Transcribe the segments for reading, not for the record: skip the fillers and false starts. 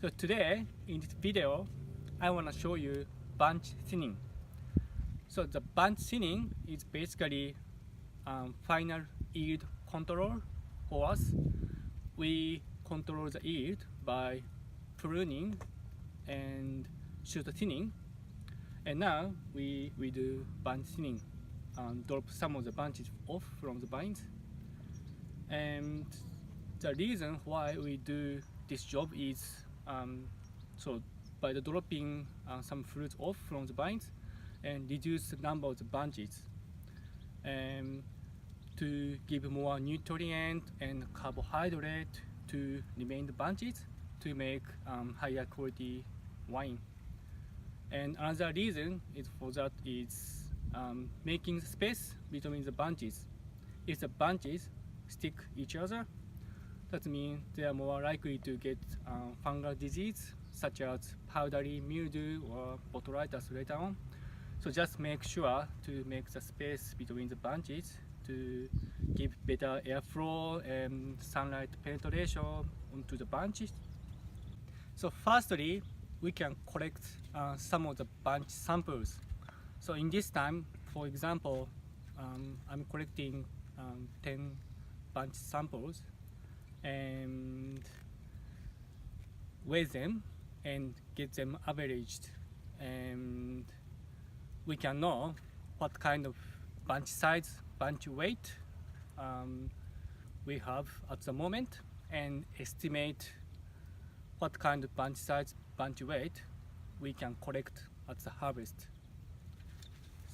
So today in this video I want to show you bunch thinning. So the bunch thinning is basically final yield control for us. We control the yield by pruning and shoot thinning, and now we do bunch thinning, drop some of the bunches off from the vines. And the reason why we do this job is so by the dropping some fruits off from the vines and reduce the number of the bunches, to give more nutrient and carbohydrate to remain the bunches to make higher quality wine. And another reason is for that is making space between the bunches. If the bunches stick each other, that means they are more likely to get fungal disease such as powdery mildew or botrytis later on. So just make sure to make the space between the bunches to give better airflow and sunlight penetration onto the bunches. So firstly, we can collect some of the bunch samples. So in this time, for example, I'm collecting 10 bunch samples and weigh them and get them averaged, and we can know what kind of bunch size, bunch weight we have at the moment, and estimate what kind of bunch size, bunch weight we can collect at the harvest.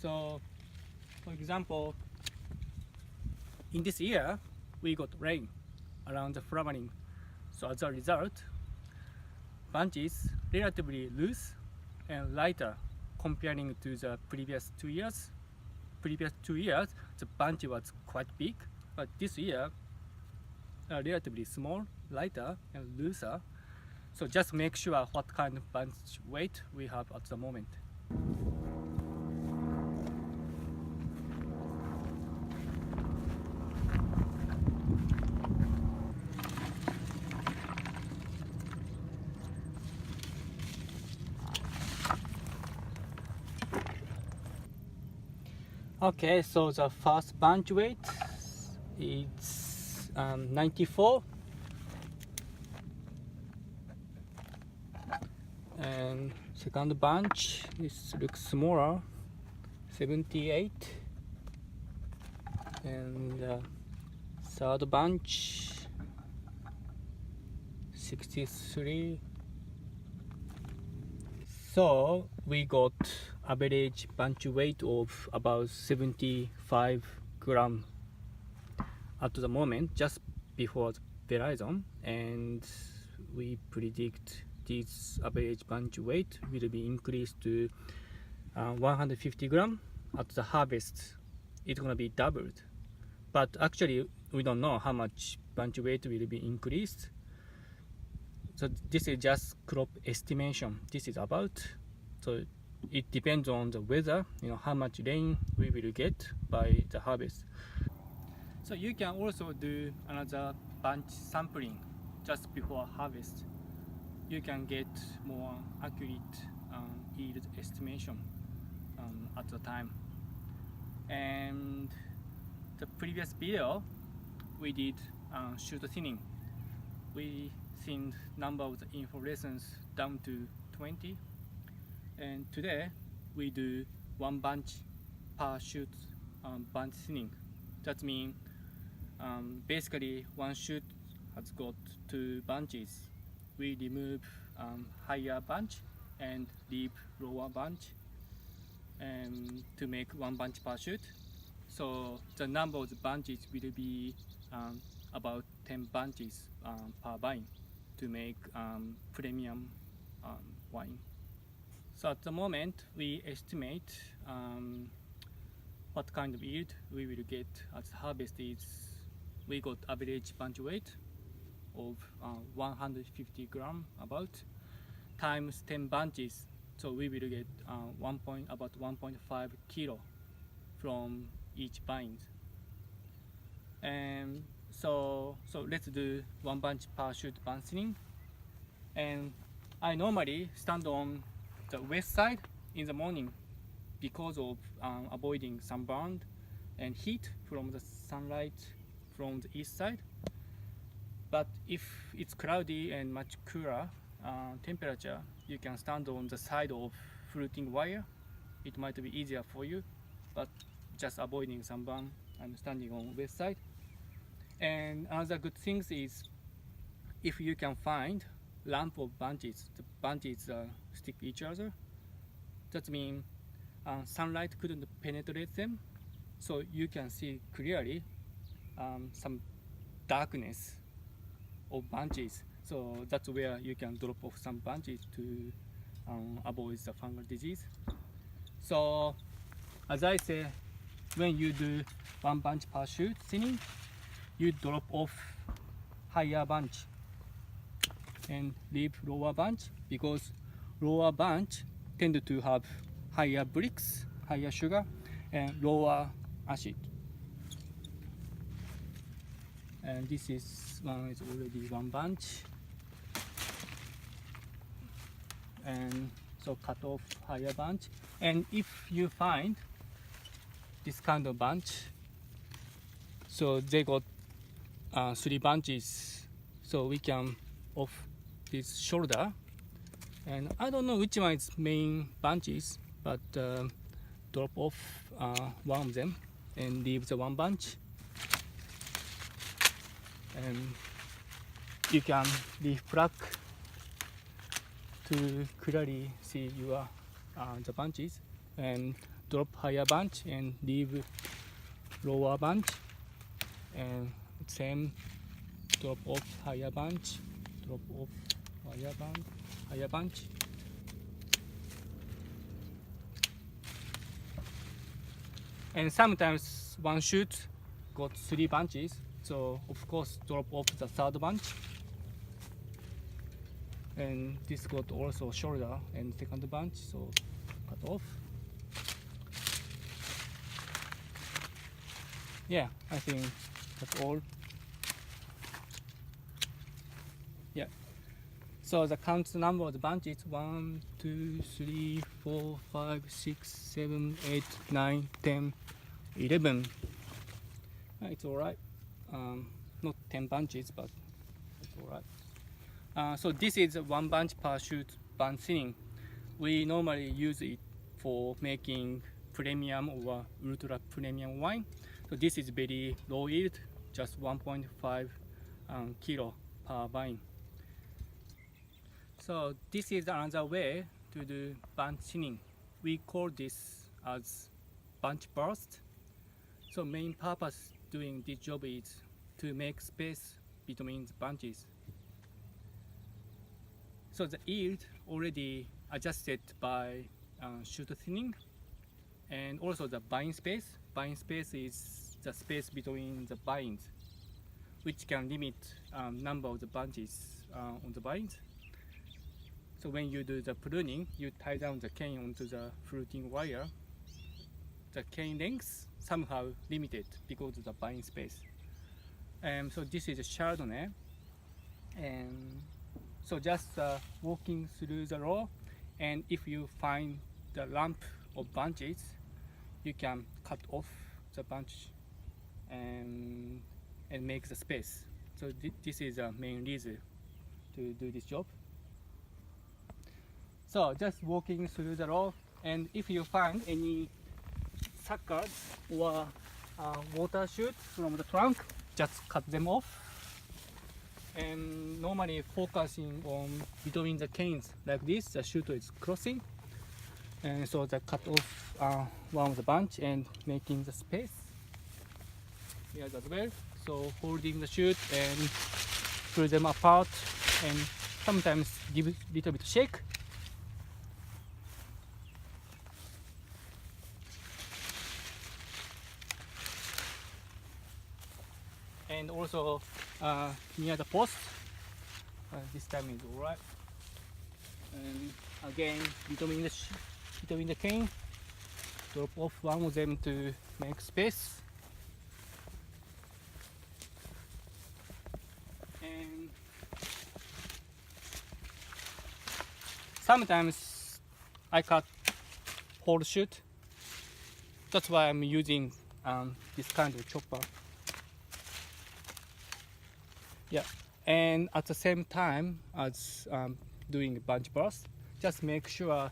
So for example, in this year we got rain around the flowering, so as a result bunches relatively loose and lighter comparing to the previous 2 years. Previous 2 years the bunch was quite big, but this year relatively small, lighter and looser. So just make sure what kind of bunch weight we have at the moment. Okay, so the first bunch weight is 94, and second bunch looks smaller, 78, and third bunch 63. So we got average bunch weight of about 75 grams at the moment, just before the verizon, and we predict this average bunch weight will be increased to 150 grams at the harvest. It's gonna be doubled, but actually we don't know how much bunch weight will be increased. So this is just crop estimation. This is about, so it depends on the weather, how much rain we will get by the harvest. So you can also do another bunch sampling just before harvest. You can get more accurate yield estimation at the time. And the previous video we did shoot thinning. We thinned number of the inflorescence down to 20, and today we do one bunch per shoot bunch thinning. That means basically one shoot has got 2 bunches. We remove higher bunch and leave lower bunch to make one bunch per shoot. So the number of the bunches will be about 10 bunches per vine to make premium wine. So at the moment we estimate what kind of yield we will get at the harvest is, we got average bunch weight of 150 grams about, times 10 bunches, so we will get about 1.5 kilo from each vine. And so let's do one bunch per shoot bunching, and I normally stand on the west side in the morning because of avoiding sunburn and heat from the sunlight from the east side. But if it's cloudy and much cooler temperature, you can stand on the side of floating wire. It might be easier for you, but just avoiding sunburn, I'm standing on west side. And another good thing is if you can find lump of branches, the branches stick each other. That means sunlight couldn't penetrate them, so you can see clearly some darkness of branches. So that's where you can drop off some branches to avoid the fungal disease. So as I say, when you do one branch per shoot thinning, you drop off higher branch and leave lower branch, because lower branch tend to have higher bricks, higher sugar, and lower acid. And this is already one branch, and so cut off higher branch. And if you find this kind of branch, so they got 3 branches, so we can off this shoulder, and I don't know which one is main branches, but drop off one of them and leave the one branch, and you can leave plug to clearly see your the branches, and drop higher branch and leave lower branch, and same, drop off higher branch, drop off higher branch. And sometimes one shoot got 3 branches, so of course drop off the 3rd branch. And this got also shoulder and 2nd branch, so cut off. Yeah, I think that's all. Yeah. So the count number of the branches: 1, 2, 3, 4, 5, 6, 7, 8, 9, 10, 11. It's alright. Not 10 branches, but it's alright. So this is one branch per shoot branch thinning. We normally use it for making premium or ultra premium wine. So this is very low yield, just 1.5 kilo per vine. So this is another way to do branch thinning. We call this as branch burst. So main purpose doing this job is to make space between the branches. So the yield already adjusted by shoot thinning, and also the vine space. Vine space is the space between the vines, which can limit number of the branches on the vines. So when you do the pruning, you tie down the cane onto the fruiting wire. The cane length somehow limited because of the vine space. So this is a Chardonnay, and so just walking through the row, and if you find the lump of branches, you can cut off the branch and make the space. So this is the main reason to do this job. So just walking through the row, and if you find any suckers or water shoot from the trunk, just cut them off. And normally focusing on between the canes like this, the shoot is crossing, and so the cut off one of the branch and making the space here as well. So holding the shoot and pull them apart, and sometimes give it a little bit shake. And also near the post, this time is alright. And again, between the cane, drop off one of them to make space. And sometimes I cut whole shoot. That's why I'm using this kind of chopper. Yeah, and at the same time as doing bunch burst, just make sure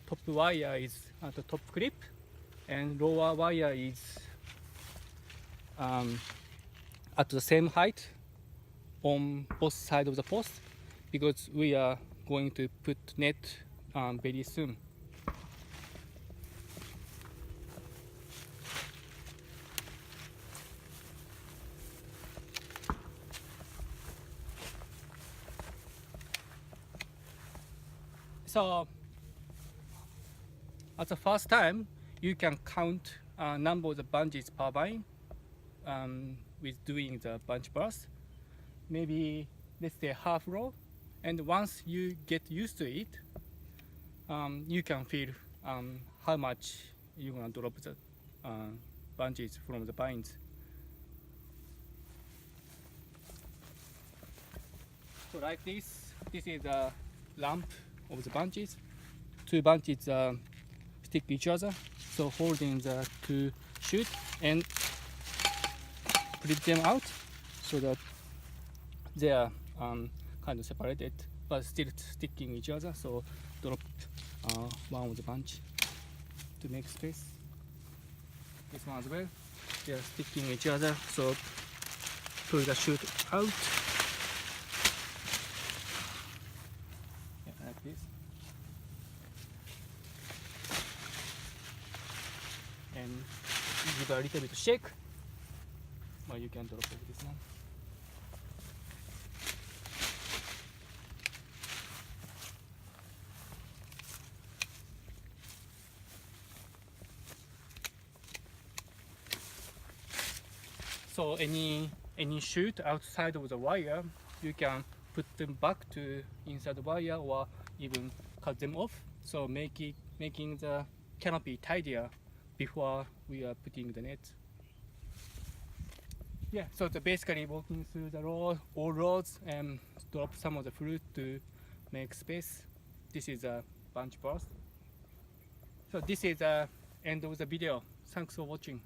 top wire is at the top clip and lower wire is at the same height on both sides of the post, because we are going to put net very soon. So at the first time, you can count number of the bunches per vine with doing the bunch burst. Maybe let's say half row, and once you get used to it, you can feel how much you're gonna drop the bunches from the vines. So like this is the lump of the bunches. Two bunches stick each other, so holding the two shoot and flip them out so that they are kind of separated but still sticking each other. So drop one of the bunch to make space. This one as well, they are sticking each other, so pull the shoot out. Yeah, like this. And give a little bit of shake. Well, you can drop over this one. So any shoot outside of the wire, you can put them back to inside the wire or even cut them off. So making the canopy tidier before we are putting the net. Yeah, so basically walking through the road, all roads, and drop some of the fruit to make space. This is a bunch burst. So this is the end of the video. Thanks for watching.